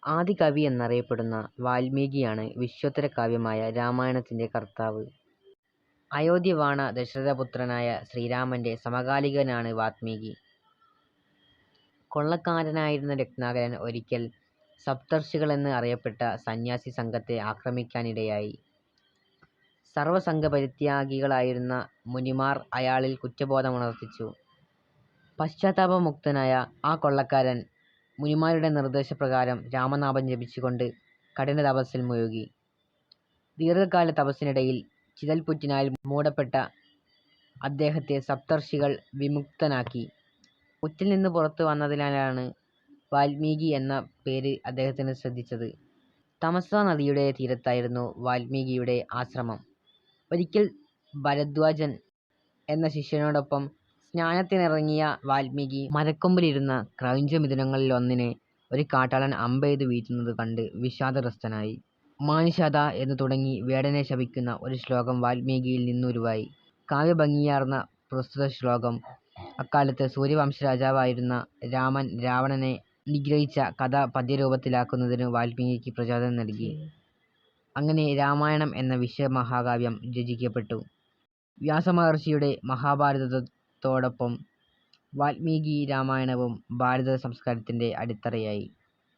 ആദികവി എന്നറിയപ്പെടുന്ന വാൽമീകിയാണ് വിശ്വോത്തരകാവ്യമായ രാമായണത്തിന്റെ കർത്താവ്. അയോധ്യ വാണ ദശരഥപുത്രനായ ശ്രീരാമന്റെ സമകാലികനാണ് വാൽമീകി. കൊള്ളക്കാരനായിരുന്ന രത്നാകരൻ ഒരിക്കൽ സപ്തർഷികളെന്ന് അറിയപ്പെട്ട സന്യാസി സംഘത്തെ ആക്രമിക്കാനിടയായി. സർവസംഘപരിത്യാഗികളായിരുന്ന മുനിമാർ അയാളിൽ കുറ്റബോധമുണർത്തിച്ചു. പശ്ചാത്താപമുക്തനായ ആ കൊള്ളക്കാരൻ മുനിമാരുടെ നിർദ്ദേശപ്രകാരം രാമനാമം ജപിച്ചുകൊണ്ട് കഠിന തപസ്സിൽ മുഴുകി. ദീർഘകാല തപസ്സിനിടയിൽ ചിതൽപുറ്റിനാൽ മൂടപ്പെട്ട അദ്ദേഹത്തെ സപ്തർഷികൾ വിമുക്തനാക്കി. പുറ്റിൽ നിന്ന് പുറത്തു വന്നതിനാലാണ് വാൽമീകി എന്ന പേര് അദ്ദേഹത്തിന് സിദ്ധിച്ചത്. തമസാ നദിയുടെ തീരത്തായിരുന്നു വാൽമീകിയുടെ ആശ്രമം. ഒരിക്കൽ ഭരദ്വാജൻ എന്ന ശിഷ്യനോടൊപ്പം സ്നാനത്തിനിറങ്ങിയ വാൽമീകി മരക്കൊമ്പിലിരുന്ന ക്രൗഞ്ചമിഥുനങ്ങളിലൊന്നിനെ ഒരു കാട്ടാളൻ അമ്പെയ്തു വീഴ്ത്തുന്നത് കണ്ട് വിഷാദഗ്രസ്തനായി. മാനിഷാദ എന്നു തുടങ്ങി വേടനെ ശപിക്കുന്ന ഒരു ശ്ലോകം വാൽമീകിയിൽ നിന്നുരുവായി. കാവ്യഭംഗിയാർന്ന പ്രസ്തുത ശ്ലോകം അക്കാലത്ത് സൂര്യവംശരാജാവായിരുന്ന രാമൻ രാവണനെ നിഗ്രഹിച്ച കഥ പദ്യരൂപത്തിലാക്കുന്നതിനു വാൽമീകിക്ക് പ്രചോദനം നൽകി. അങ്ങനെ രാമായണം എന്ന വിശ്വമഹാകാവ്യം രചിക്കപ്പെട്ടു. വ്യാസമഹർഷിയുടെ മഹാഭാരതത്തോടൊപ്പം വാൽമീകി രാമായണവും ഭാരത സംസ്കാരത്തിന്റെ അടിത്തറയായി.